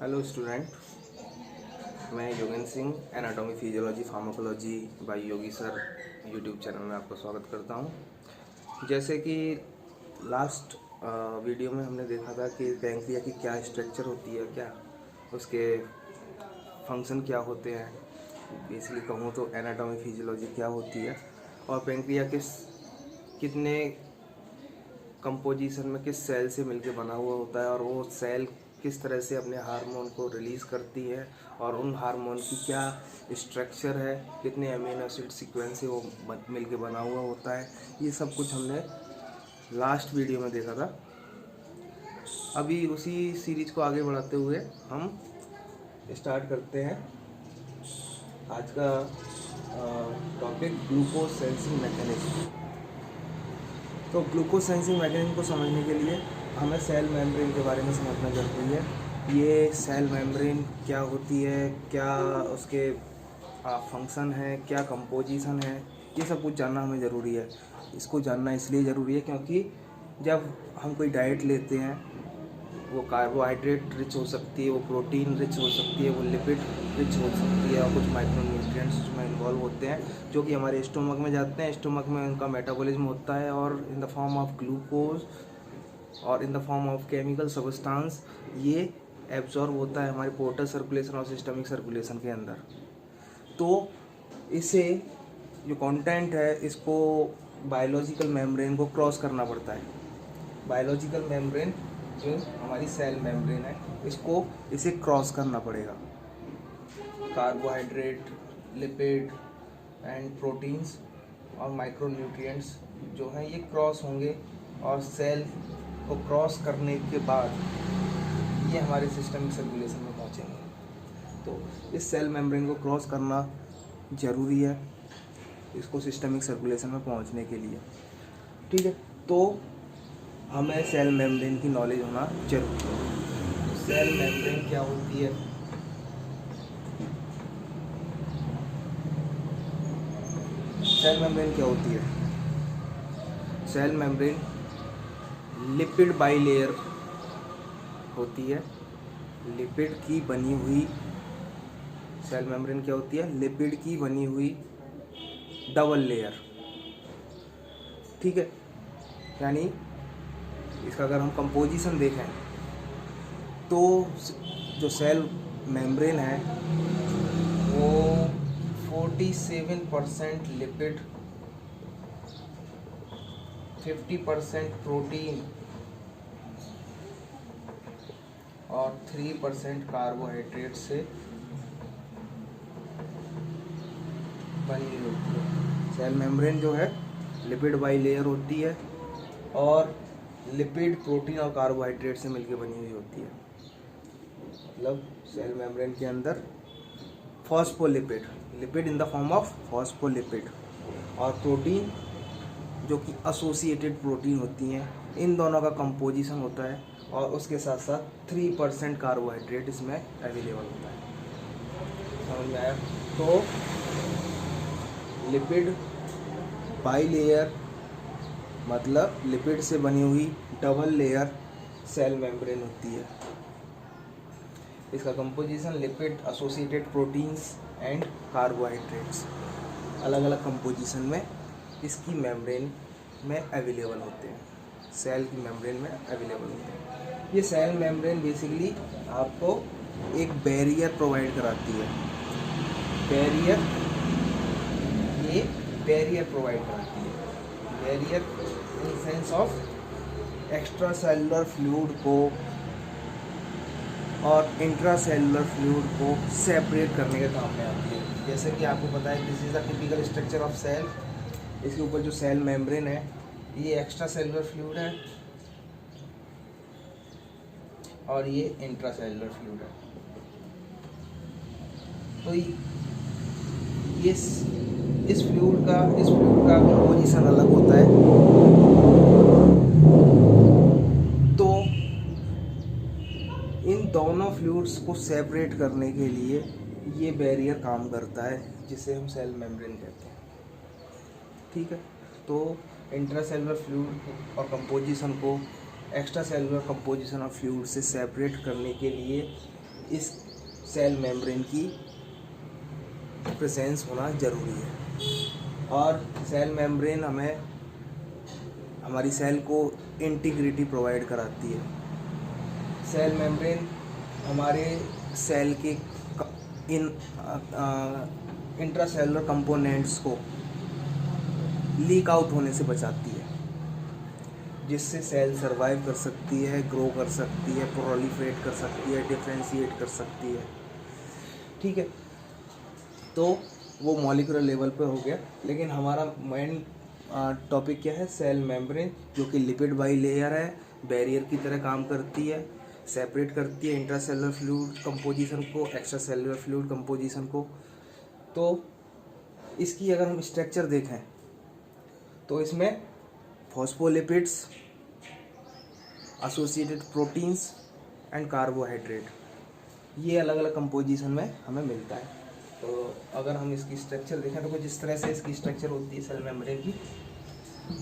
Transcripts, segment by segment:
Hello student, मैं Yogendra Singh anatomy physiology pharmacology by Yogi sir YouTube channel में आपका स्वागत करता हूं। जैसे कि लास्ट वीडियो में हमने देखा था कि पैंक्रिया की क्या स्ट्रक्चर होती है, क्या उसके फंक्शन क्या होते हैं, बेसिकली कहूँ तो एनाटॉमी फिजियोलॉजी क्या होती है और पैंक्रिया कितने कंपोजिशन में किस सेल से मिलके बना हुआ होता है और वो सेल किस तरह से अपने हार्मोन को रिलीज़ करती है और उन हार्मोन की क्या स्ट्रक्चर है, कितने अमीनो एसिड सीक्वेंस से वो मिलके बना हुआ होता है, ये सब कुछ हमने लास्ट वीडियो में देखा था। अभी उसी सीरीज को आगे बढ़ाते हुए हम स्टार्ट करते हैं आज का टॉपिक ग्लूकोज सेंसिंग मैकेनिज्म। तो ग्लूकोज सेंसिंग मैकेनिज्म को समझने के लिए हमें सेल मेम्ब्रेन के बारे में समझना जरूरी है। ये सेल मेम्ब्रेन क्या होती है, क्या उसके फंक्शन है, क्या कंपोजिशन है, ये सब कुछ जानना हमें ज़रूरी है। इसको जानना इसलिए ज़रूरी है क्योंकि जब हम कोई डाइट लेते हैं, वो कार्बोहाइड्रेट रिच हो सकती है, वो प्रोटीन रिच हो सकती है, वो लिपिड रिच हो सकती है और कुछ माइक्रोन्यूट्रिएंट्स उसमें इन्वॉल्व होते हैं जो कि हमारे स्टोमक में जाते हैं। स्टोमक में उनका मेटाबॉलिज्म होता है और in the form of glucose और in the form of chemical substance ये एब्जॉर्ब होता है हमारे पोर्टल सर्कुलेशन और सिस्टमिक सर्कुलेशन के अंदर। तो इसे जो कंटेंट है इसको बायोलॉजिकल मेम्ब्रेन को क्रॉस करना पड़ता है। बायोलॉजिकल मेम्ब्रेन जो हमारी सेल मेम्ब्रेन है इसे क्रॉस करना पड़ेगा। कार्बोहाइड्रेट, लिपिड एंड प्रोटीन्स और माइक्रोन्यूट्रिएंट्स जो हैं ये क्रॉस होंगे और सेल को क्रॉस करने के बाद ये हमारे सिस्टमिक सर्कुलेशन में पहुंचेंगे। तो इस सेल मेम्ब्रेन को क्रॉस करना ज़रूरी है इसको सिस्टमिक सर्कुलेशन में पहुंचने के लिए। ठीक है, तो हमें सेल मेम्ब्रेन की नॉलेज होना जरूरी है। सेल मेम्ब्रेन क्या होती है? सेल मेम्ब्रेन क्या होती है? सेल मेम्ब्रेन लिपिड बाइलेयर होती है। लिपिड की बनी हुई सेल मेम्ब्रेन क्या होती है? लिपिड की बनी हुई डबल लेयर। ठीक है, यानी इसका अगर हम कंपोजिशन देखें तो जो सेल मेम्ब्रेन है वो 47% लिपिड, 50% प्रोटीन और 3% कार्बोहाइड्रेट से बनी होती है। सेल मेम्ब्रेन जो है लिपिड बाइलेयर होती है और लिपिड, प्रोटीन और कार्बोहाइड्रेट से मिलकर बनी हुई होती है। मतलब सेल मेम्ब्रेन के अंदर phospholipid, lipid in the form of phospholipid और प्रोटीन जो कि एसोसिएटेड प्रोटीन होती हैं, इन दोनों का कंपोजिशन होता है और उसके साथ साथ 3% कार्बोहाइड्रेट इसमें अवेलेबल होता है। समझ में आया? तो लिपिड बाइलेयर मतलब लिपिड से बनी हुई डबल लेयर सेल मेम्ब्रेन होती है। इसका composition lipid, associated proteins and carbohydrates अलग अलग कंपोजिशन में इसकी मेम्ब्रेन में अवेलेबल होते हैं, सेल की मेम्ब्रेन में अवेलेबल होते हैं। ये सेल मेम्ब्रेन बेसिकली आपको एक बैरियर प्रोवाइड कराती है। ये बैरियर प्रोवाइड कराती है। Barrier in sense of extra cellular fluid को और इंट्रा सेलुलर फ्लूइड को सेपरेट करने के काम में आती है। जैसे कि आपको पता है this is the typical structure of cell. इसके ऊपर जो सेल मेम्ब्रेन है ये एक्स्ट्रा सेलुलर फ्लूइड है और ये इंट्रा सेलुलर फ्लूइड है। तो ये इस फ्लूइड का कंपोजिशन अलग होता है। तो इन दोनों फ्लूइड्स को सेपरेट करने के लिए ये बैरियर काम करता है जिसे हम सेल मेम्ब्रेन कहते हैं। ठीक है, तो इंट्रासेलुलर फ्लूइड और कंपोजिशन को extra cellular composition of fluid से सेपरेट करने के लिए इस सेल मेम्ब्रेन की प्रेजेंस होना ज़रूरी है। और सेल मेम्ब्रेन हमें हमारी सेल को इंटीग्रिटी प्रोवाइड कराती है। सेल मेम्ब्रेन हमारे सेल के इन इंट्रासेलुलर कंपोनेंट्स को लीक आउट होने से बचाती है, जिससे सेल सर्वाइव कर सकती है, ग्रो कर सकती है, प्रोलिफरेट कर सकती है, डिफ्रेंशिएट कर सकती है। ठीक है, तो वो मॉलिक्यूलर लेवल पे हो गया। लेकिन हमारा मेन टॉपिक क्या है? सेल मेम्ब्रेन, जो कि लिपिड बाई लेयर है, बैरियर की तरह काम करती है, सेपरेट करती है इंट्रासेलुलर फ्लूइड कंपोजिशन को, एक्स्ट्रा सेलुलर फ्लूइड कंपोजिशन को। तो इसकी अगर हम स्ट्रक्चर देखें तो इसमें phospholipids, associated proteins and carbohydrate, ये अलग अलग कंपोजिशन में हमें मिलता है। तो अगर हम इसकी स्ट्रक्चर देखें तो कुछ इस तरह से इसकी स्ट्रक्चर होती है सेल मेम्ब्रेन की।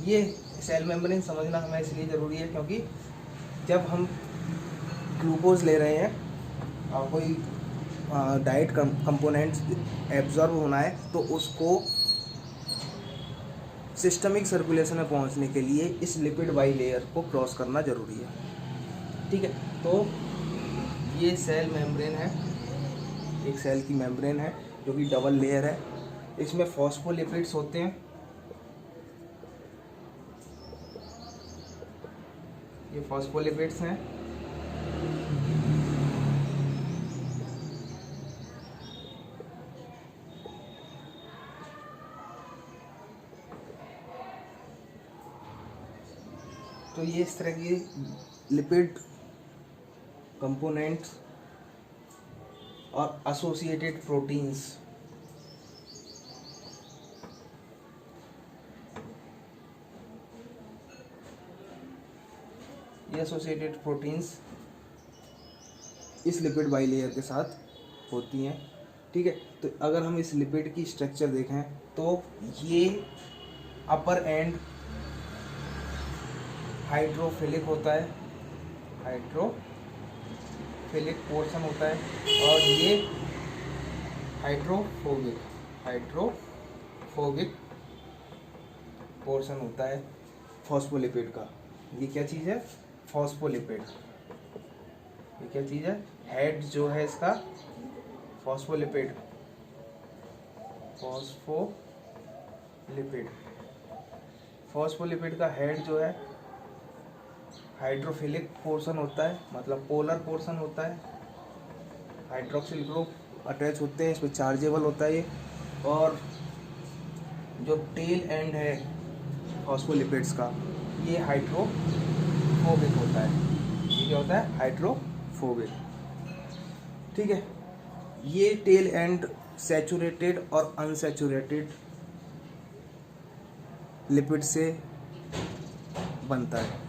ये सेल मेम्ब्रेन समझना हमें इसलिए ज़रूरी है क्योंकि जब हम ग्लूकोज ले रहे हैं और कोई डाइट कंपोनेंट्स एब्जॉर्ब होना है, तो उसको सिस्टमिक सर्कुलेशन में पहुंचने के लिए इस लिपिड बाई लेयर को क्रॉस करना ज़रूरी है। ठीक है, तो ये सेल मेम्ब्रेन है, एक सेल की मेम्ब्रेन है जो कि डबल लेयर है। इसमें फॉस्फोलिपिड्स होते हैं, ये फॉस्फोलिपिड्स हैं। तो ये इस तरह की लिपिड कंपोनेंट्स और एसोसिएटेड प्रोटीन्स, ये एसोसिएटेड प्रोटीन्स इस लिपिड बाई लेयर के साथ होती हैं। ठीक है, तो अगर हम इस लिपिड की स्ट्रक्चर देखें तो ये अपर एंड हाइड्रोफिलिक होता है, हाइड्रोफिलिक पोर्शन होता है, और ये हाइड्रोफोबिक पोर्शन होता है फॉस्फोलिपिड का। ये क्या चीज़ है? फॉस्फोलिपिड। ये क्या चीज़ है? हेड जो है इसका फॉस्फोलिपिड, फॉस्फोलिपिड का हेड जो है हाइड्रोफिलिक पोर्शन होता है, मतलब पोलर पोर्शन होता है। हाइड्रोक्सिल ग्रुप अटैच होते हैं, इसमें चार्जेबल होता है ये। और जो टेल एंड है फॉस्फोलिपिड्स का, ये हाइड्रोफोबिक होता है। ये क्या होता है? हाइड्रोफोबिक। ठीक है, ये टेल एंड सैचुरेटेड और अनसैचुरेटेड लिपिड से बनता है।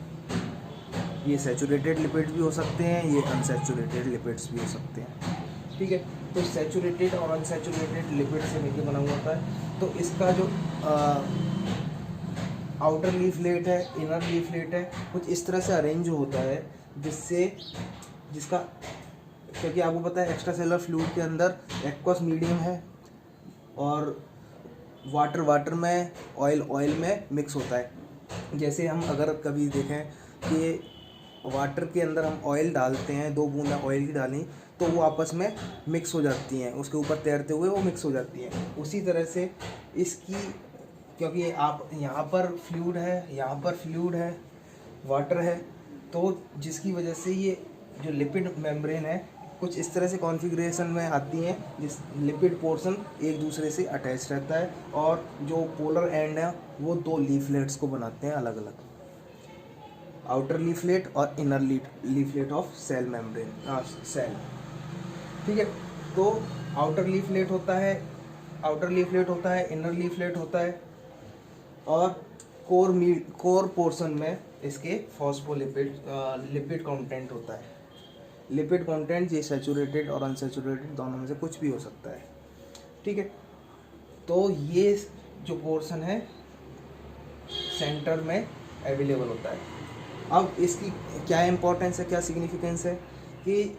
ये सैचुरेटेड लिपिड भी हो सकते हैं, ये अनसैचुरेटेड लिपिड्स भी हो सकते हैं। ठीक है, तो सैचुरेटेड और अनसैचुरेटेड लिपिड से मिलकर बना हुआ होता है। तो इसका जो आउटर लीफलेट है, इनर लीफलेट है, कुछ इस तरह से अरेंज होता है जिसका, क्योंकि आपको पता है एक्स्ट्रा सेलुलर फ्लूइड के अंदर एक्वस मीडियम है और वाटर में, ऑयल में मिक्स होता है। जैसे हम अगर कभी देखें कि वाटर के अंदर हम ऑयल डालते हैं, 2 बूंदा ऑयल की डालें तो वो आपस में मिक्स हो जाती हैं, उसके ऊपर तैरते हुए वो मिक्स हो जाती हैं। उसी तरह से इसकी, क्योंकि आप यहाँ पर फ्लूइड है, यहाँ पर फ्लूइड है, वाटर है, तो जिसकी वजह से ये जो लिपिड मेम्ब्रेन है कुछ इस तरह से कॉन्फ़िगरेशन में आती हैं, जिस लिपिड पोर्शन एक दूसरे से अटैच रहता है, और जो पोलर एंड है वो 2 लीफलेट्स को बनाते हैं अलग अलग, आउटर लीफलेट और inner leaflet of cell membrane cell. ठीक है, तो आउटर लीफलेट होता है, इनर लीफलेट होता है, और कोर पोर्शन में इसके लिपिड कंटेंट होता है। लिपिड कंटेंट ये सैचुरेटेड और अनसैचुरेटेड दोनों में से कुछ भी हो सकता है। ठीक है, तो ये जो पोर्शन है सेंटर में अवेलेबल होता है। अब इसकी क्या इम्पोर्टेंस है, क्या सिग्निफिकेंस है कि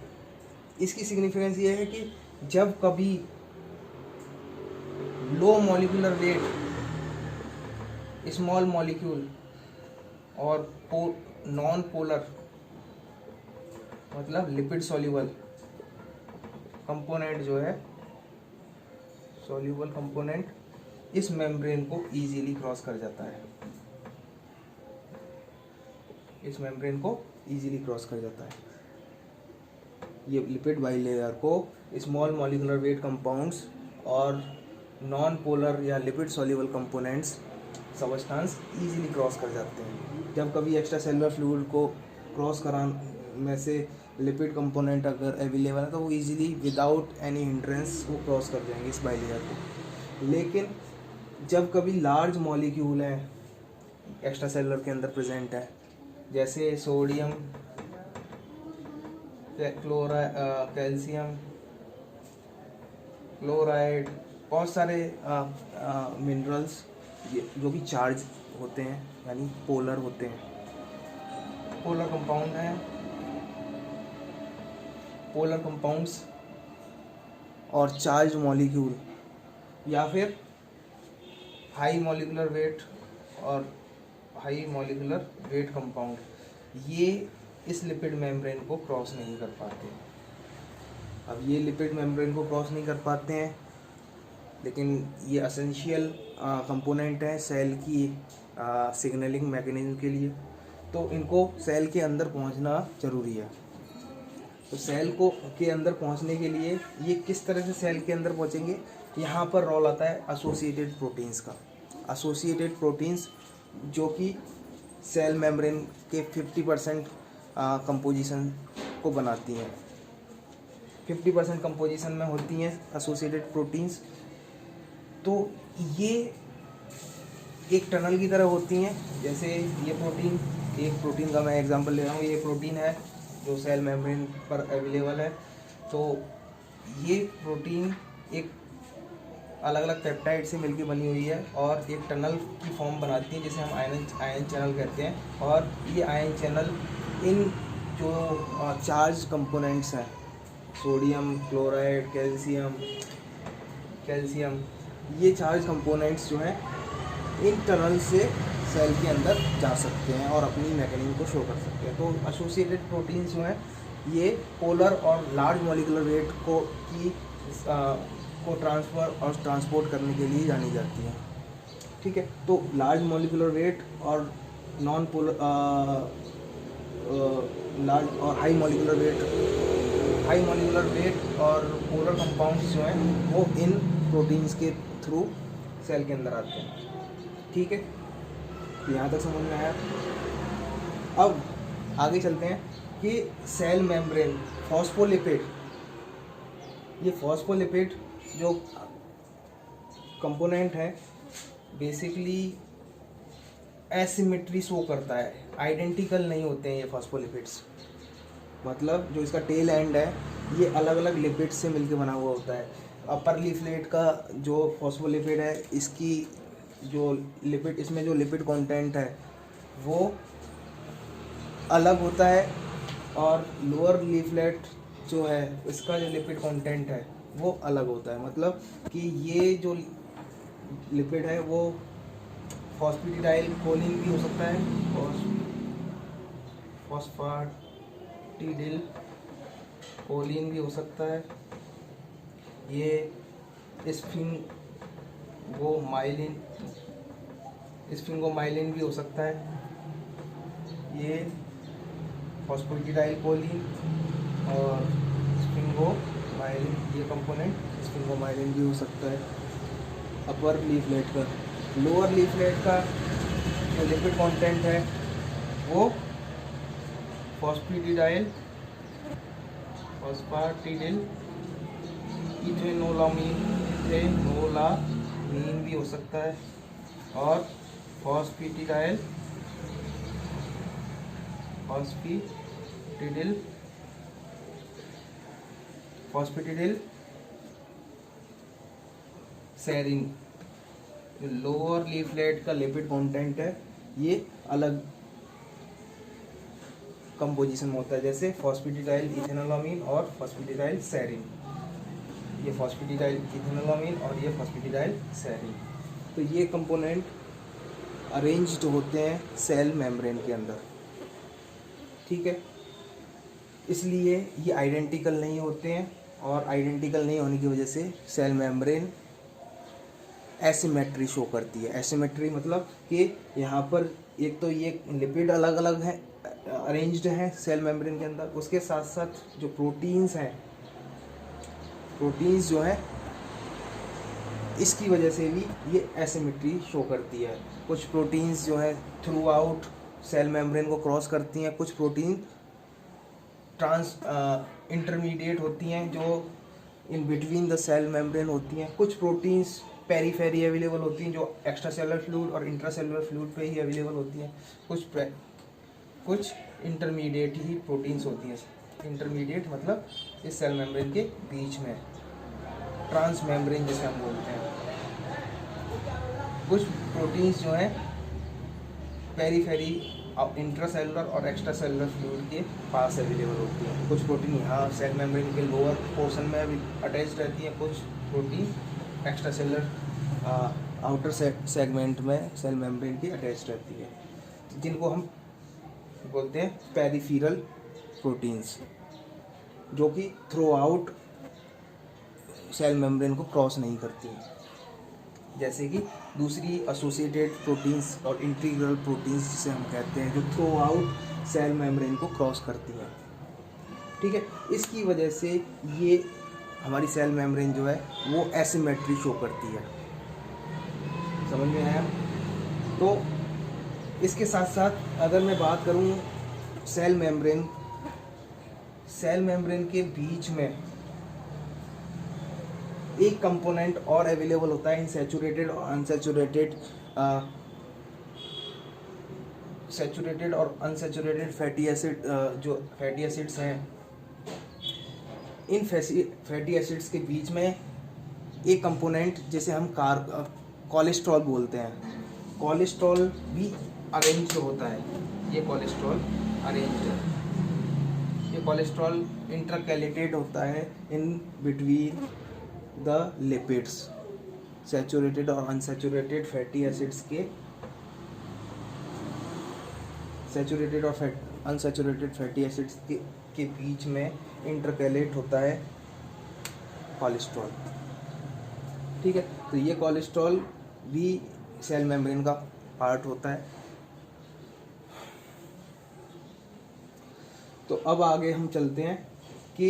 इसकी सिग्निफिकेंस ये है कि जब कभी low molecular weight small molecule और नॉन पोलर मतलब लिपिड सॉल्यूबल कंपोनेंट जो है, सॉल्यूबल कंपोनेंट इस मेम्ब्रेन को इजीली क्रॉस कर जाता है, इस मेम्ब्रेन को इजीली क्रॉस कर जाता है। ये लिपिड बाइलेयर को स्मॉल मॉलिक्यूलर वेट कंपाउंड्स और नॉन पोलर या lipid soluble components substance easily cross कर जाते हैं। जब कभी एक्स्ट्रा सेलुलर फ्लूइड को क्रॉस कराने में से लिपिड कंपोनेंट अगर अवेलेबल है तो वो इजीली विदाउट एनी हिंड्रेंस वो क्रॉस कर जाएंगे इस बाइलेयर को। लेकिन जब कभी लार्ज मॉलिक्यूल है एक्स्ट्रा सेलुलर के अंदर प्रेजेंट है, जैसे सोडियम, कैल्शियम, क्लोराइड, बहुत सारे मिनरल्स जो कि चार्ज होते हैं यानी पोलर होते हैं, पोलर कंपाउंड हैं, पोलर कंपाउंड्स और चार्ज मॉलिक्यूल या फिर हाई मॉलिक्यूलर वेट और हाई मॉलिक्यूलर वेट कंपाउंड, ये इस लिपिड मेम्ब्रेन को क्रॉस नहीं कर पाते। अब ये लिपिड मेम्ब्रेन को क्रॉस नहीं कर पाते हैं, लेकिन ये एसेंशियल कंपोनेंट है सेल की सिग्नलिंग मैकेनिज्म के लिए, तो इनको सेल के अंदर पहुंचना ज़रूरी है। तो सेल को के अंदर पहुंचने के लिए ये किस तरह से सेल के अंदर पहुंचेंगे, यहाँ पर रोल आता है एसोसिएटेड प्रोटीन्स का। एसोसिएटेड प्रोटीन्स जो कि सेल मेम्ब्रेन के 50% कंपोजिशन को बनाती हैं, 50% कंपोजिशन में होती हैं एसोसिएटेड प्रोटीन्स। तो ये एक टनल की तरह होती हैं। जैसे ये प्रोटीन, एक प्रोटीन का मैं एग्जांपल ले रहा हूँ, ये प्रोटीन है जो सेल मेम्ब्रेन पर अवेलेबल है। तो ये प्रोटीन एक अलग अलग पेप्टाइड से मिलकर बनी हुई है और एक टनल की फॉर्म बनाती है जिसे हम आयन चैनल कहते हैं। और ये आयन चैनल इन जो चार्ज कंपोनेंट्स हैं, सोडियम, क्लोराइड, कैल्शियम, ये चार्ज कंपोनेंट्स जो हैं इन टनल से सेल के अंदर जा सकते हैं और अपनी मैकेनिज्म को शो कर सकते हैं। तो एसोसिएटेड प्रोटीन्स जो हैं ये पोलर और लार्ज मॉलिक्यूलर वेट को ट्रांसफ़र और ट्रांसपोर्ट करने के लिए जानी जाती है। ठीक है, तो लार्ज मॉलिक्यूलर वेट और नॉन पोलर लार्ज और हाई मॉलिक्यूलर वेट और पोलर कंपाउंड्स जो हैं वो इन प्रोटीन्स के थ्रू सेल के अंदर आते हैं। ठीक है, यहाँ तक समझ में आया। अब आगे चलते हैं कि सेल मेम्ब्रेन फॉस्फोलिपिड, ये फॉस्फोलिपिड जो कंपोनेंट है बेसिकली एसिमेट्री शो करता है, आइडेंटिकल नहीं होते हैं ये फॉस्फोलिपिड्स। मतलब जो इसका टेल एंड है ये अलग अलग लिपिड से मिलकर बना हुआ होता है। अपर लीफलेट का जो फॉस्फोलिपिड है इसकी जो लिपिड, इसमें जो लिपिड कंटेंट है वो अलग होता है और लोअर लीफलेट जो है इसका जो लिपिड कंटेंट है वो अलग होता है। मतलब कि ये जो लिपिड है वो फॉस्फेटिडाइल कोलिन भी हो सकता है, फॉस्फेटिडिल कोलिन भी हो सकता है, ये स्फिंगोमाइलिन भी हो सकता है, ये फॉस्फेटिडाइल कोलिन और स्फिंगोमाइलिन, ये कंपोनेंट स्फिंगोमाइलिन भी हो सकता है अपर लीफलेट का। लोअर लीफलेट का जो लिपिड कंटेंट है वो फॉस्फेटिडिल इथेनोलामीन भी हो सकता है और फॉस्फेटिडिल सेरिन। जो लोअर लीफलेट का लिपिड कंटेंट है ये अलग कंपोजिशन में होता है, जैसे फॉस्फेटिडाइल इथेनोलामीन और फॉस्फेटिडाइल सेरीन। ये फॉस्फेटिडाइल इथेनोलामीन और ये फॉस्फेटिडाइल सेरीन। तो ये कंपोनेंट अरेंज्ड होते हैं सेल मेम्ब्रेन के अंदर, ठीक है। इसलिए ये आइडेंटिकल नहीं होते हैं, और आइडेंटिकल नहीं होने की वजह से सेल मेम्ब्रेन एसिमेट्री शो करती है। एसिमेट्री मतलब कि यहाँ पर एक तो ये लिपिड अलग अलग हैं, अरेंज्ड हैं सेल मेम्ब्रेन के अंदर, उसके साथ साथ जो प्रोटीन्स हैं, प्रोटीन्स जो हैं इसकी वजह से भी ये एसिमेट्री शो करती है। कुछ प्रोटीन्स जो है थ्रू आउट सेल मेम्ब्रेन को क्रॉस करती हैं, कुछ प्रोटीन इंटरमीडिएट होती हैं जो in between the cell membrane होती हैं, कुछ प्रोटीन्स पेरीफेरी अवेलेबल होती हैं जो एक्स्ट्रा सेलुलर फ्लूइड और इंट्रासेलुलर फ्लूइड पे ही अवेलेबल होती हैं, कुछ इंटरमीडिएट ही प्रोटीन्स होती हैं। इंटरमीडिएट मतलब इस सेल मेम्ब्रेन के बीच में, ट्रांस मेम्ब्रेन जिसे हम बोलते हैं। कुछ प्रोटीन्स जो हैं पेरीफेरी इंट्रासेलुलर और एक्स्ट्रा सेलुलर फ्लूइड के पास अवेलेबल होती हैं। कुछ प्रोटीन यहाँ सेल मेम्ब्रेन के लोअर पोर्शन में अटैच रहती हैं, कुछ protein extra cellular outer segment में सेल मेम्ब्रेन की अटैच रहती है, जिनको हम बोलते हैं पेरिफेरल प्रोटीन्स, जो कि थ्रू आउट सेल मेम्ब्रेन को क्रॉस नहीं करती हैं। जैसे कि दूसरी एसोसिएटेड प्रोटीन्स और इंटीग्रल प्रोटीन्स जिसे हम कहते हैं, जो थ्रू आउट सेल मेम्ब्रेन को क्रॉस करती हैं, ठीक है। इसकी वजह से ये हमारी सेल मेम्ब्रेन जो है वो एसिमेट्री शो करती है। समझ में आया? तो इसके साथ साथ अगर मैं बात करूँ सेल मेम्ब्रेन के बीच में एक कंपोनेंट और अवेलेबल होता है इन सैचुरेटेड और अनसैचुरेटेड फैटी एसिड, जो फैटी एसिड्स हैं, इन फैटी एसिड्स के बीच में एक कंपोनेंट जिसे हम कोलेस्ट्रॉल बोलते हैं। कोलेस्ट्रॉल भी अरेंज होता है। ये कोलेस्ट्रॉल अरेंज है। ये कोलेस्ट्रॉल इंटरकैलेटेड होता है इन बिटवीन द लिपिड्स, सैचुरेटेड और अनसैचुरेटेड फैटी एसिड्स के, सैचुरेटेड और अनसैचुरेटेड फैटी एसिड्स के बीच में इंटरकैलेट होता है कोलेस्ट्रॉल, ठीक है। तो ये कोलेस्ट्रॉल भी सेल मेम्ब्रेन का पार्ट होता है। तो अब आगे हम चलते हैं कि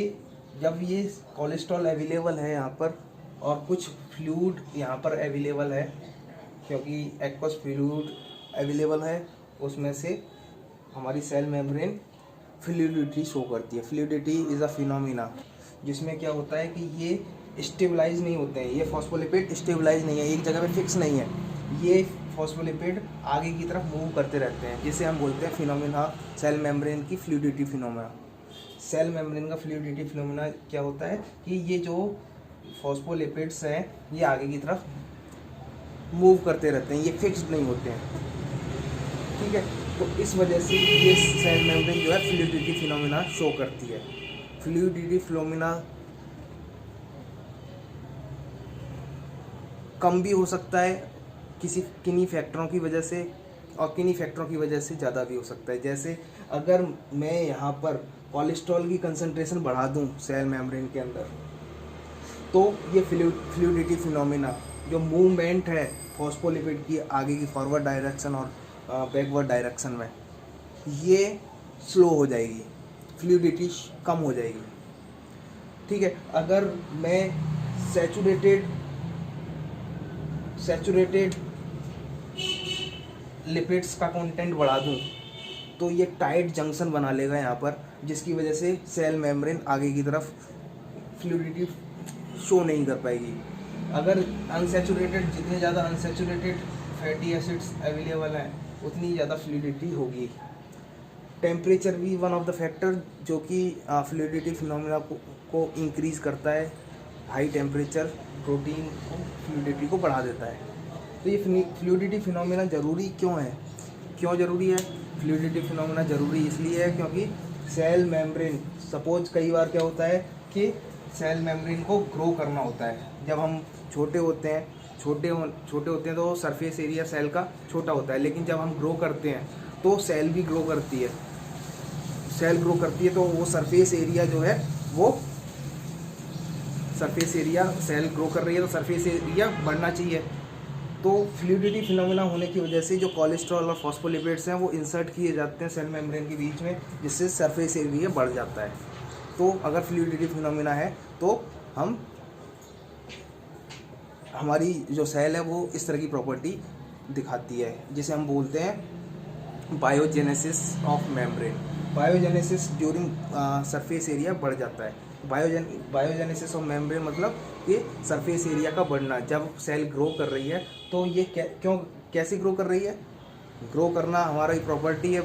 जब ये कोलेस्ट्रॉल अवेलेबल है यहाँ पर और कुछ फ्लूइड यहाँ पर अवेलेबल है, क्योंकि एक्वस फ्लूइड अवेलेबल है, उसमें से हमारी सेल मेम्ब्रेन फ्लूइडिटी शो करती है। फ्लूइडिटी इज़ अ फिनोमिना जिसमें क्या होता है कि ये स्टेबलाइज नहीं होते हैं, ये फॉस्फोलिपिड स्टेबलाइज नहीं है, एक जगह पे फिक्स नहीं है, ये फॉस्फोलिपिड आगे की तरफ मूव करते रहते हैं, जिसे हम बोलते हैं फिनोमिना सेल मेम्ब्रेन की फ्लूइडिटी फिनोमिना। सेल मेम्ब्रेन का फ्लूइडिटी फिनोमिना क्या होता है कि ये जो फॉस्फोलिपिड्स हैं ये आगे की तरफ मूव करते रहते हैं, ये फिक्स्ड नहीं होते हैं, ठीक है। तो इस वजह से ये सेल मेम्ब्रेन जो है फ्लूइडिटी फिनोमिना शो करती है। फ्लूइडिटी फिनोमिना कम भी हो सकता है किन्हीं फैक्टरों की वजह से, और किन्हीं फैक्टरों की वजह से ज़्यादा भी हो सकता है। जैसे अगर मैं यहाँ पर कोलेस्ट्रॉल की कंसंट्रेशन बढ़ा दूँ सेल मेम्ब्रेन के अंदर, तो ये फ्लूइडिटी फिनोमिना जो मूवमेंट है फॉस्फोलिपिड की आगे की फॉरवर्ड डायरेक्शन और बैकवर्ड डायरेक्शन में, ये स्लो हो जाएगी, फ्लूइडिटी कम हो जाएगी, ठीक है। अगर मैं सैचुरेटेड लिपिड्स का कंटेंट बढ़ा दूं तो ये टाइट जंक्शन बना लेगा यहाँ पर, जिसकी वजह से सेल मेम्ब्रेन आगे की तरफ फ्लूइडिटी शो नहीं कर पाएगी। अगर अनसैचुरेटेड, जितने ज़्यादा अनसैचुरेटेड फैटी एसिड्स अवेलेबल हैं उतनी ज़्यादा फ्लूइडिटी होगी। टेम्परेचर भी वन ऑफ द फैक्टर जो कि फ्लूइडिटी फिनोमिना को इंक्रीज़ करता है। हाई टेम्परेचर प्रोटीन को फ्लूइडिटी को बढ़ा देता है। तो ये फ्लूइडिटी फिनोमिना ज़रूरी क्यों है? क्यों ज़रूरी है? फ्लूइडिटी फिनोमेना ज़रूरी इसलिए है क्योंकि सेल मेम्ब्रेन, सपोज कई बार क्या होता है कि सेल मेम्ब्रेन को ग्रो करना होता है। जब हम छोटे होते हैं तो सरफेस एरिया सेल का छोटा होता है, लेकिन जब हम ग्रो करते हैं तो सेल भी ग्रो करती है। सेल ग्रो करती है तो वो सरफेस एरिया जो है वो सरफेस एरिया, सेल ग्रो कर रही है तो सरफेस एरिया बढ़ना चाहिए। तो फ्लूइडिटी फिनोमेना होने की वजह से जो कोलेस्ट्रॉल और फॉस्फोलिपिड्स हैं वो इंसर्ट किए जाते हैं सेल मेम्ब्रेन के बीच में, जिससे सरफेस एरिया बढ़ जाता है। तो अगर फ्लूइडिटी फिनोमेना है तो हमारी जो सेल है वो इस तरह की प्रॉपर्टी दिखाती है, जिसे हम बोलते हैं biogenesis of membrane. Biogenesis during surface area बढ़ जाता है। बायोजेनेसिस ऑफ मेम्ब्रेन मतलब ये सरफेस एरिया का बढ़ना। जब सेल ग्रो कर रही है तो ये कैसे ग्रो कर रही है? ग्रो करना हमारा ही प्रॉपर्टी है,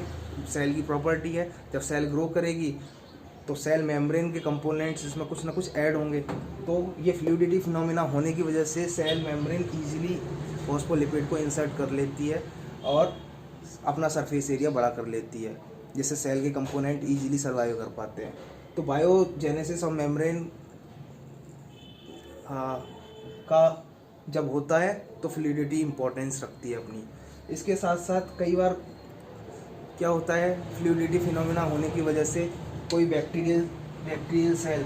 सेल की प्रॉपर्टी है। जब सेल ग्रो करेगी तो सेल मेम्ब्रेन के कंपोनेंट्स इसमें कुछ ना कुछ ऐड होंगे। तो ये फ्लूइडिटी फिनोमेना होने की वजह से सेल मेम्ब्रेन इजीली फॉस्फोलिपिड को इंसर्ट कर लेती है और अपना सरफेस एरिया बड़ा कर लेती है, जिससे सेल के कंपोनेंट इजीली सर्वाइव कर पाते हैं। तो बायोजेनेसिस ऑफ मेम्ब्रेन का जब होता है तो फ्लूइडिटी इम्पोर्टेंस रखती है अपनी। इसके साथ साथ कई बार क्या होता है, फ्लूइडिटी फिनोमेना होने की वजह से कोई bacterial cell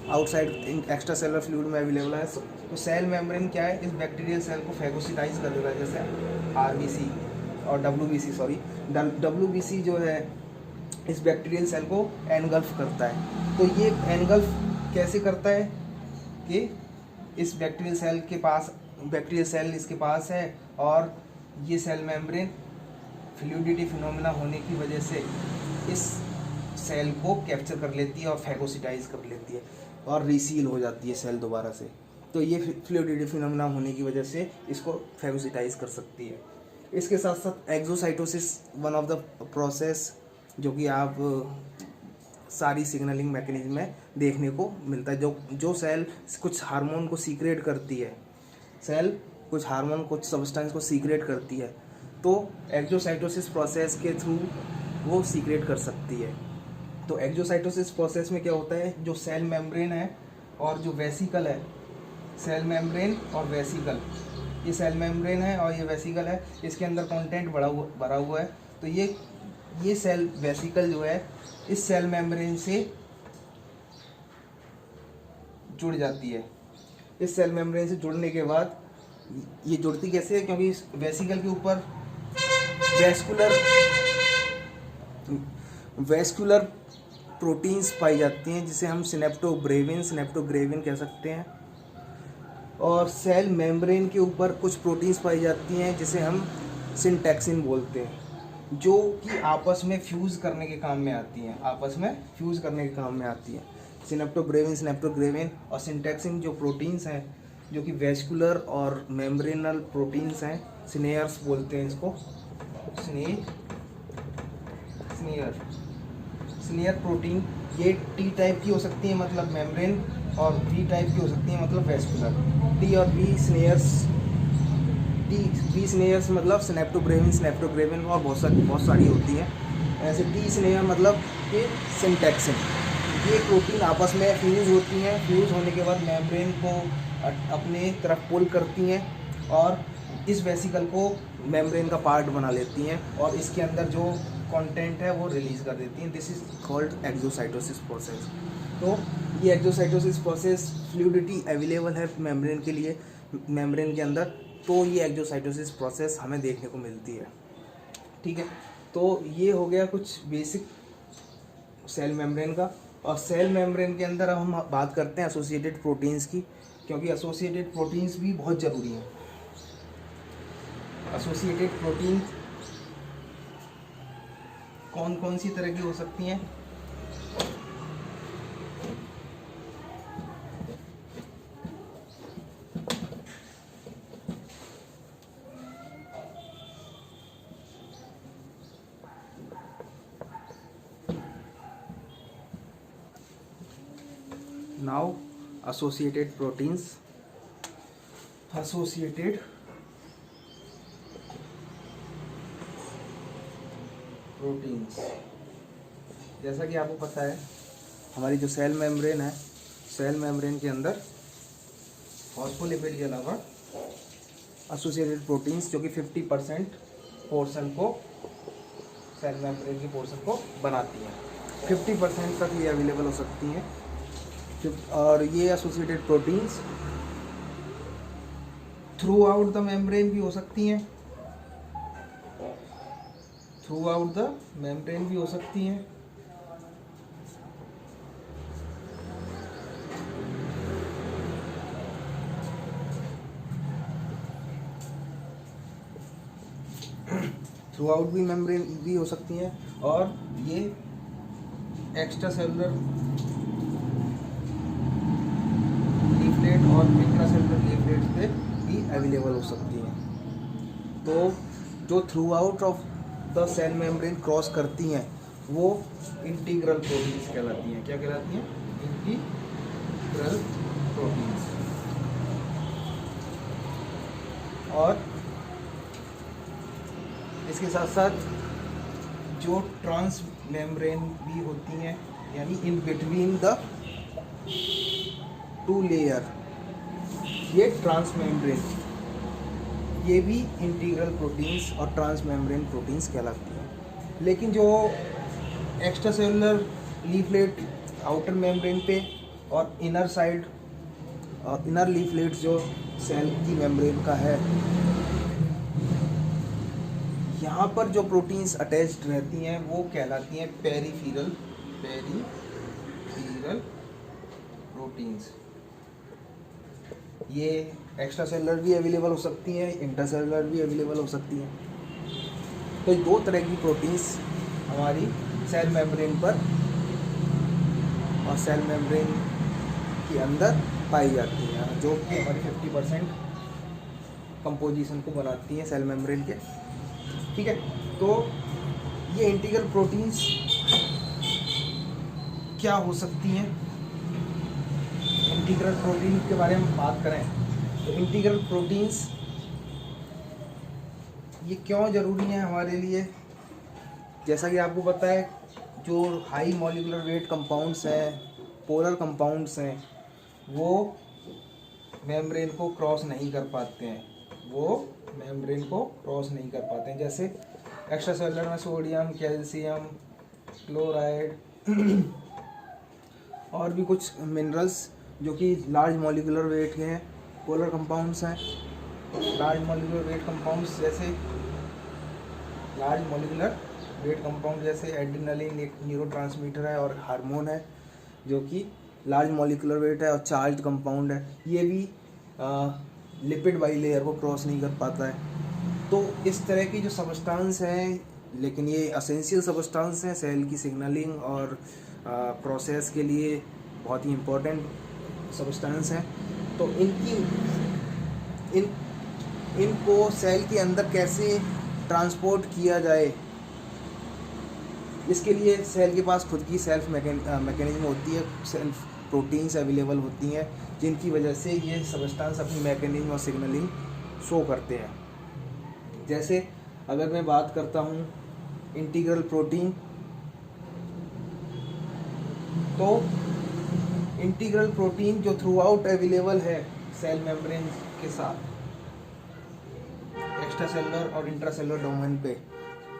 outside extracellular fluid में अवेलेबल है, तो सेल मेम्ब्रेन क्या है, इस बैक्टीरियल सेल को फैगोसिटाइज कर देगा। जैसे आरबीसी और डब्ल्यूबीसी जो है इस बैक्टीरियल सेल को एनगल्फ करता है। तो ये एनगल्फ कैसे करता है कि इस बैक्टीरियल सेल इसके पास है और ये सेल मेम्ब्रेन फ्लूइडिटी फिनोमेना होने की वजह से इस सेल को कैप्चर कर लेती है और फैगोसिटाइज कर लेती है और रिसील हो जाती है सेल दोबारा से। तो ये फ्लूइडिटी फिनोमेना होने की वजह से इसको फैगोसिटाइज कर सकती है। इसके साथ साथ exocytosis one of the process जो कि आप सारी सिग्नलिंग मैकेनिज्म में देखने को मिलता है। जो सेल कुछ हार्मोन को सीक्रेट करती है, सेल कुछ हार्मोन कुछ सब्सटेंस को सीक्रेट करती है, तो एक्सोसाइटोसिस प्रोसेस के थ्रू वो सीक्रेट कर सकती है। तो एक्सोसाइटोसिस प्रोसेस में क्या होता है, जो सेल मेम्ब्रेन है और जो वेसिकल है, सेल मेम्ब्रेन और वेसिकल, ये सेल मेम्ब्रेन है और ये वेसिकल है, इसके अंदर कंटेंट भरा हुआ है। तो ये सेल वेसिकल जो है इस सेल मेम्ब्रेन से जुड़ जाती है। इस सेल मेम्ब्रेन से जुड़ने के बाद ये जुड़ती कैसे है, क्योंकि इस वेसिकल के ऊपर वेस्कुलर प्रोटीन्स पाई जाती हैं, जिसे हम सिनेप्टोग्रेविन कह सकते हैं। और सेल मेम्ब्रेन के ऊपर कुछ प्रोटीन्स पाई जाती हैं जिसे हम सिंटैक्सिन बोलते हैं, जो कि आपस में फ्यूज़ करने के काम में आती हैं। सिनेप्टोग्रेविन और सिंटैक्सिन जो प्रोटीन्स हैं, जो कि वेस्कुलर और मेम्ब्रेनल प्रोटीन्स हैं, स्नेयर्स बोलते हैं इसको, स्नेयर प्रोटीन, ये टी टाइप की हो सकती है मतलब मेम्ब्रेन, और बी टाइप की हो सकती है मतलब वेस्कुलर। टी और बी स्नेयर्स मतलब सिनेप्टोग्रेविन और बहुत सारी होती हैं। ऐसे टी स्नेयर मतलब कि सिंटैक्सिन, ये प्रोटीन आपस में फ्यूज़ होती हैं। फ्यूज़ होने के बाद मेम्ब्रेन को अपने तरफ पुल करती हैं और इस वेसिकल को मेम्ब्रेन का पार्ट बना लेती हैं और इसके अंदर जो कंटेंट है वो रिलीज़ कर देती हैं। This is called exocytosis process. तो ये एक्सोसाइटोसिस प्रोसेस, फ्लूइडिटी अवेलेबल है मेम्ब्रेन के लिए, मेम्ब्रेन के अंदर, तो ये एक्सोसाइटोसिस प्रोसेस हमें देखने को मिलती है। ठीक है, तो ये हो गया कुछ बेसिक सेल मेम्ब्रेन का। और सेल मेम्ब्रेन के अंदर अब हम बात करते हैं एसोसिएटेड प्रोटीन्स की, क्योंकि एसोसिएटेड प्रोटीन्स भी बहुत ज़रूरी हैं। एसोसिएटेड प्रोटीन कौन कौन सी तरह की हो सकती हैं? Now associated proteins, associated proteins. जैसा कि आपको पता है हमारी जो सेल मेम्ब्रेन है, सेल मेम्ब्रेन के अंदर फॉस्फोलिपिड के अलावा एसोसिएटेड प्रोटीन्स जो कि 50% पोर्शन को, सेल मेम्ब्रेन के पोर्शन को बनाती हैं। 50% तक ये अवेलेबल हो सकती हैं। और ये associated proteins through out the membrane भी हो सकती हैं, थ्रू आउट द मेम्ब्रेन भी हो सकती हैं, थ्रू आउट भी मेम्ब्रेन भी हो सकती हैं, और ये एक्स्ट्रा सेलुलर लीफलेट और इंट्रा सेलुलर लीफलेट पे भी अवेलेबल हो सकती हैं। तो जो throughout of the cell membrane cross करती हैं वो इंटीग्रल प्रोटीन्स कहलाती हैं। क्या कहलाती हैं? Integral proteins. और इसके साथ साथ जो ट्रांस मेम्ब्रेन भी होती हैं, यानी इन बिटवीन द टू लेयर, ये ट्रांस मेम्ब्रेन, ये भी इंटीग्रल प्रोटीन्स और ट्रांस मेम्ब्रेन प्रोटीन्स कहलाती हैं। लेकिन जो extracellular leaflet outer membrane पे और इनर साइड और इनर लीफलेट जो सेल की मेम्ब्रेन का है, यहाँ पर जो प्रोटीन्स अटैच्ड रहती हैं वो कहलाती हैं पेरिफेरल प्रोटीन्स। ये एक्स्ट्रा सेलुलर भी अवेलेबल हो सकती हैं, इंट्रासेलुलर भी अवेलेबल हो सकती हैं। तो दो तरह की प्रोटीन्स हमारी सेल मेम्ब्रेन पर और सेल मेम्ब्रेन के अंदर पाई जाती हैं, जो कि हमारी 50% कंपोजिशन को बनाती हैं सेल मेम्ब्रेन के। ठीक है, तो ये इंटीग्रल प्रोटीन्स क्या हो सकती हैं? इंटीग्रल प्रोटीन के बारे में बात करें तो इंटीग्रल प्रोटीन्स ये क्यों ज़रूरी है हमारे लिए? जैसा कि आपको पता है जो हाई मॉलिक्यूलर वेट कंपाउंड्स हैं, पोलर कंपाउंड्स हैं, वो मेम्ब्रेन को क्रॉस नहीं कर पाते हैं, वो मेम्ब्रेन को क्रॉस नहीं कर पाते हैं। जैसे एक्स्ट्रा सेलुलर में सोडियम, कैल्शियम, क्लोराइड और भी कुछ मिनरल्स जो कि लार्ज मॉलिक्यूलर वेट के हैं, पोलर कंपाउंड्स हैं। लार्ज मॉलिक्यूलर वेट कंपाउंड्स जैसे एड्रेनलिन एक न्यूरोट्रांसमीटर है और हार्मोन है जो कि लार्ज मॉलिक्यूलर वेट है और चार्ज्ड कंपाउंड है। ये भी लिपिड बाइलेयर को क्रॉस नहीं कर पाता है। तो इस तरह की जो सबस्टांस हैं, लेकिन ये असेंशियल सबस्टांस हैं, सेल की सिग्नलिंग और प्रोसेस के लिए बहुत ही इम्पोर्टेंट सबस्टांस हैं। तो इनको सेल के अंदर कैसे ट्रांसपोर्ट किया जाए, इसके लिए सेल के पास खुद की सेल्फ मैकेनिज्म होती है, सेल्फ प्रोटीन्स अवेलेबल होती हैं जिनकी वजह से ये सबस्टांस अपनी मैकेनिज्म और सिग्नलिंग शो करते हैं। जैसे अगर मैं बात करता हूँ इंटीग्रल प्रोटीन, तो इंटीग्रल प्रोटीन जो थ्रू आउट अवेलेबल है सेल मेम्ब्रेन के साथ, एक्स्ट्रा सेलुलर और इंट्रा सेलुलर डोमेन पे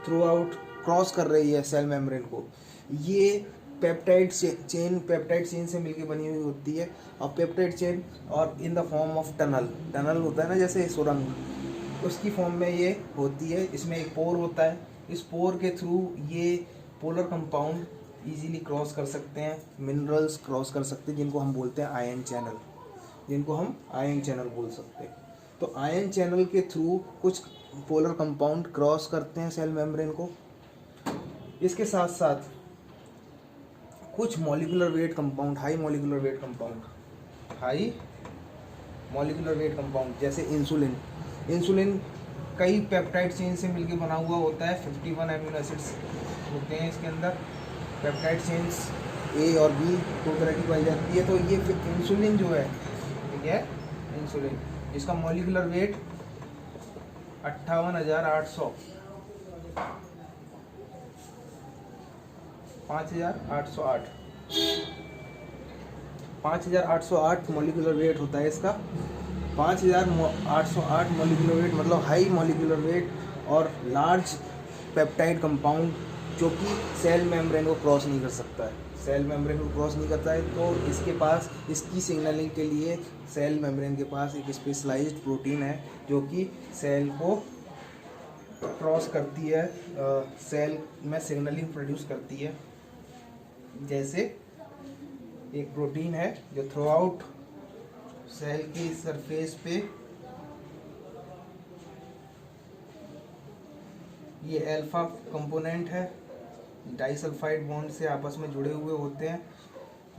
थ्रू आउट क्रॉस कर रही है सेल मेम्ब्रेन को, ये पेप्टाइड चेन से मिलकर बनी हुई होती है। और पेप्टाइड चेन और in the form of tunnel होता है ना, जैसे सुरंग, उसकी फॉर्म में ये होती है। इसमें एक पोर होता है, इस पोर के थ्रू ये पोलर कंपाउंड इजीली क्रॉस कर सकते हैं, मिनरल्स क्रॉस कर सकते हैं, जिनको हम बोलते हैं आयन चैनल बोल सकते हैं। तो आयन चैनल के थ्रू कुछ पोलर कंपाउंड क्रॉस करते हैं सेल मेम्ब्रेन को। इसके साथ साथ कुछ molecular weight compound, high molecular weight compound जैसे इंसुलिन कई पेप्टाइड चेन से मिलकर बना हुआ होता है। 51 अमीनो एसिड्स होते हैं इसके अंदर। पेप्टाइड चेन्स ए और बी दो तरह की पाई जाती है। तो ये इंसुलिन जो है, ठीक है, इंसुलिन जिसका मॉलिक्यूलर वेट 58,800 5808 मॉलिक्यूलर वेट होता है इसका। 5808 मॉलिक्यूलर वेट मतलब हाई मॉलिक्यूलर वेट और लार्ज पेप्टाइड कंपाउंड जो कि सेल मेम्ब्रेन को क्रॉस नहीं कर सकता है, सेल मेम्ब्रेन को क्रॉस नहीं करता है। तो इसके पास इसकी सिग्नलिंग के लिए सेल मेम्ब्रेन के पास एक स्पेशलाइज्ड प्रोटीन है जो कि सेल को क्रॉस करती है, सेल में सिग्नलिंग प्रोड्यूस करती है। जैसे एक प्रोटीन है जो थ्रू आउट सेल की सरफेस पे ये अल्फा कंपोनेंट है, डाइसल्फाइड बॉन्ड से आपस में जुड़े हुए होते हैं।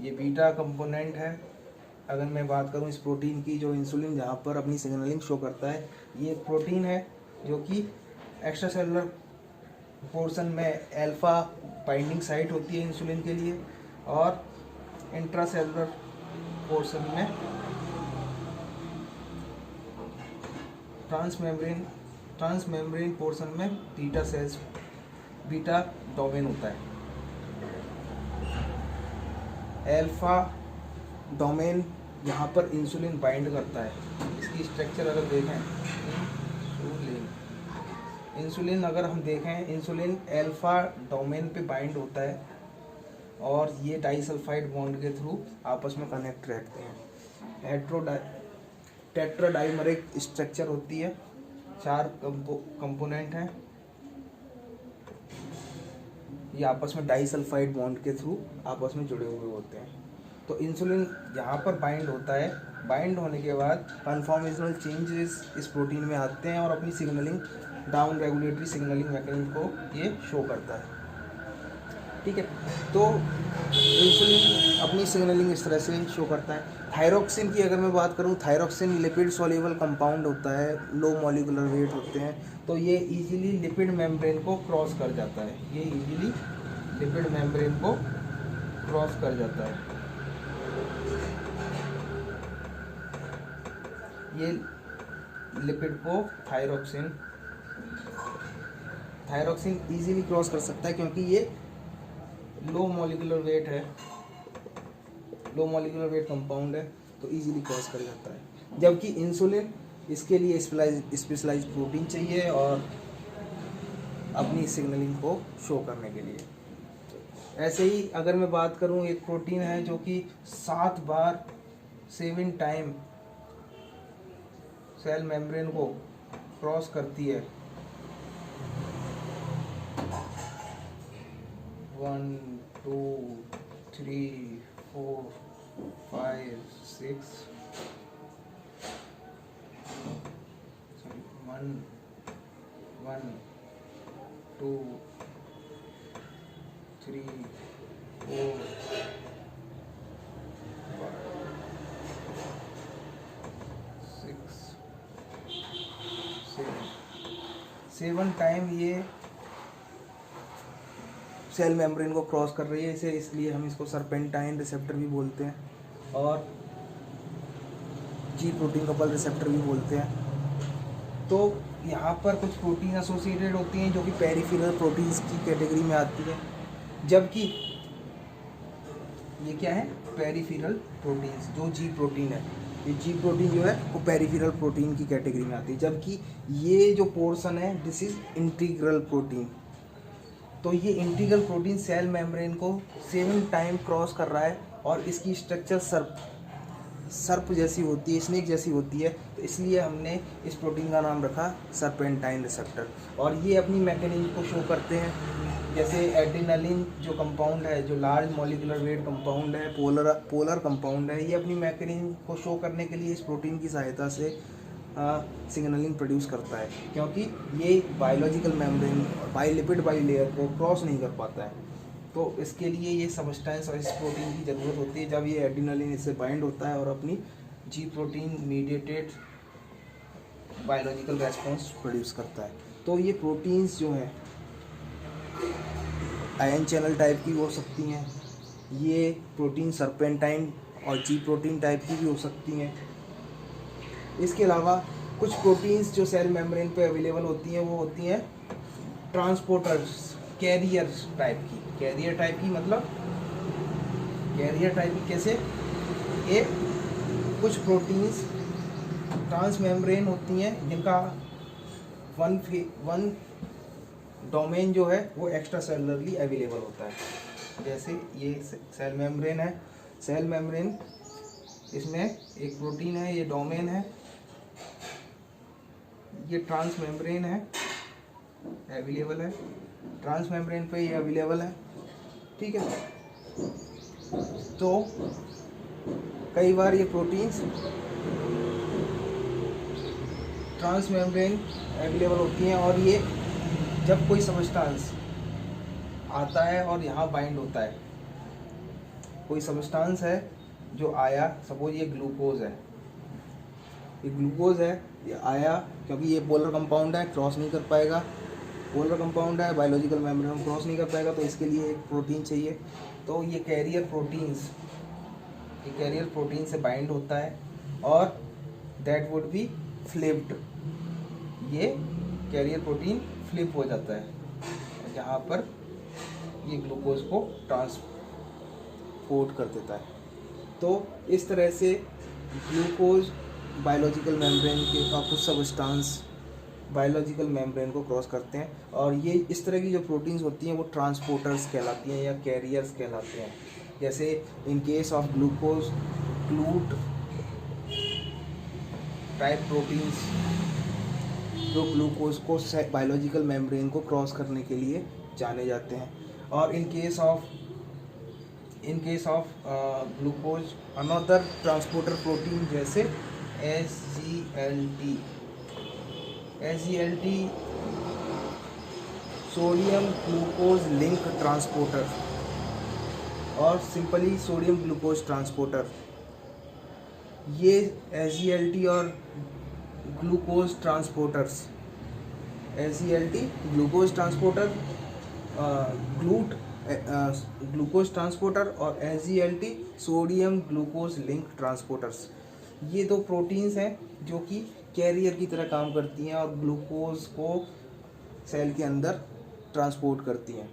ये बीटा कंपोनेंट है। अगर मैं बात करूं इस प्रोटीन की, जो इंसुलिन जहां पर अपनी सिग्नलिंग शो करता है, ये प्रोटीन है जो कि एक्स्ट्रा सेलुलर पोर्शन में अल्फा बाइंडिंग साइट होती है इंसुलिन के लिए, और इंट्रा सेलुलर पोर्शन में ट्रांसमेम्ब्रेन पोर्शन में बीटा डोमेन होता है। अल्फा डोमेन यहाँ पर इंसुलिन बाइंड करता है। इसकी स्ट्रक्चर अगर देखें, इंसुलिन अगर हम देखें, इंसुलिन अल्फा डोमेन पे बाइंड होता है और ये डाइसल्फाइड बॉन्ड के थ्रू आपस में कनेक्ट रहते हैं। टेट्राडाइमरिक स्ट्रक्चर होती है, 4 कंपोनेंट हैं, ये आपस में डाइसल्फाइड बॉन्ड के थ्रू आपस में जुड़े हुए होते हैं। तो इंसुलिन यहाँ पर बाइंड होता है, बाइंड होने के बाद कन्फॉर्मेशनल चेंजेस इस प्रोटीन में आते हैं और अपनी signalling, down regulatory signalling mechanism को ये शो करता है। ठीक है, तो इंसुलिन अपनी सिग्नलिंग इस तरह से शो करता है। थायरोक्सिन की अगर मैं बात करूं, थायरोक्सिन लिपिड सॉल्युबल कंपाउंड होता है, लो मॉलिक्यूलर वेट होते हैं, तो ये इजीली लिपिड मेम्ब्रेन को क्रॉस कर जाता है। ये इजीली लिपिड मेम्ब्रेन को क्रॉस कर जाता है। ये लिपिड को थायरोक्सिन इजीली क्रॉस कर सकता है क्योंकि ये लो मॉलिक्यूलर वेट है, लो मॉलिक्यूलर वेट कंपाउंड है, तो इजीली क्रॉस कर जाता है। जबकि इंसुलिन, इसके लिए स्पेशलाइज्ड प्रोटीन चाहिए और अपनी सिग्नलिंग को शो करने के लिए। ऐसे ही अगर मैं बात करूं, एक प्रोटीन है जो कि 7 बार 7 टाइम सेल मेम्ब्रेन को क्रॉस करती है। 1 2 3 4 5 6 1 2 3 4 7 टाइम ये सेल मेम्ब्रेन को क्रॉस कर रही है। इसे इसलिए हम इसको सरपेंटाइन रिसेप्टर भी बोलते हैं और जी प्रोटीन कपल रिसेप्टर भी बोलते हैं। तो यहाँ पर कुछ प्रोटीन एसोसिएटेड होती हैं जो कि पेरिफेरल प्रोटीन्स की कैटेगरी में आती है, जबकि ये क्या है, पेरिफेरल प्रोटीन्स। जो जी प्रोटीन है, ये जी प्रोटीन जो है वो पेरिफेरल प्रोटीन की कैटेगरी में आती है, जबकि ये जो पोर्शन है दिस इज इंटीग्रल प्रोटीन। तो ये इंटीग्रल प्रोटीन सेल मेम्ब्रेन को 7 टाइम क्रॉस कर रहा है और इसकी स्ट्रक्चर सर्प जैसी होती है, स्नेक जैसी होती है, तो इसलिए हमने इस प्रोटीन का नाम रखा सरपेंटाइन रिसेप्टर। और ये अपनी मैकेनिज्म को शो करते हैं, जैसे एड्रेनालिन जो कंपाउंड है, जो लार्ज मॉलिक्यूलर वेट कंपाउंड है, पोलर कंपाउंड है, ये अपनी मैकेनिज्म को शो करने के लिए इस प्रोटीन की सहायता से सिग्नलिंग प्रोड्यूस करता है, क्योंकि ये बायोलॉजिकल मेम्ब्रेन बाइलिपिड बाइलेयर को क्रॉस नहीं कर पाता है। तो इसके लिए ये सबस्टेंस और इस प्रोटीन की ज़रूरत होती है। जब ये एड्रेनालिन इससे बाइंड होता है और अपनी जी protein mediated biological response produce करता है। तो ये प्रोटीन्स जो हैं आयन चैनल टाइप की हो सकती हैं, ये प्रोटीन सरपेंटाइन और जी प्रोटीन टाइप की भी हो सकती हैं। इसके अलावा कुछ प्रोटीन्स जो सेल मेम्ब्रेन पे अवेलेबल होती हैं वो होती हैं ट्रांसपोर्टर्स, कैरियर्स टाइप की। कैरियर टाइप की, मतलब कैरियर टाइप की कैसे, ये कुछ प्रोटीन्स ट्रांसमेम्ब्रेन होती हैं जिनका वन डोमेन जो है वो एक्स्ट्रा सेलुलरली अवेलेबल होता है। जैसे ये सेल मेम्ब्रेन है, सेल मेम्ब्रेन इसमें एक प्रोटीन है, ये डोमेन है, ये ट्रांसमेम्ब्रेन है, अवेलेबल है, ट्रांसमेम्ब्रेन पे ये अवेलेबल है, ठीक है। तो कई बार ये प्रोटीन्स ट्रांसमेम्ब्रेन अवेलेबल होती हैं और ये जब कोई सब्सटेंस आता है और यहाँ बाइंड होता है, कोई सब्सटेंस है जो आया, सपोज ये ग्लूकोज है, ये ग्लूकोज है, ये आया, क्योंकि ये पोलर कंपाउंड है, क्रॉस नहीं कर पाएगा, पोलर कंपाउंड है, बायोलॉजिकल मेम्ब्रेन क्रॉस नहीं कर पाएगा, तो इसके लिए एक प्रोटीन चाहिए। तो ये कैरियर प्रोटीन्स, ये कैरियर प्रोटीन से बाइंड होता है और दैट वुड बी फ्लिप्ड, ये कैरियर प्रोटीन फ्लिप हो जाता है जहाँ पर ये ग्लूकोज को ट्रांसपोर्ट कर देता है। तो इस तरह से ग्लूकोज बायोलॉजिकल मेम्ब्रेन के और कुछ सब्सटेंस बायोलॉजिकल मेम्ब्रेन को क्रॉस करते हैं, और ये इस तरह की जो प्रोटीन्स होती हैं वो ट्रांसपोर्टर्स कहलाती हैं या कैरियर्स कहलाते हैं। जैसे in case of glucose, GLUT type proteins जो ग्लूकोज को बायोलॉजिकल मेम्ब्रेन को क्रॉस करने के लिए जाने जाते हैं। और in case of glucose another transporter protein जैसे SGLT sodium glucose link transporter और सिंपली सोडियम ग्लूकोज ट्रांसपोर्टर, ये SGLT और glucose transporters, SGLT glucose transporter, glucose transporter और SGLT sodium glucose link transporters, ये दो प्रोटीन्स हैं जो कि कैरियर की तरह काम करती हैं और ग्लूकोज को सेल के अंदर ट्रांसपोर्ट करती हैं।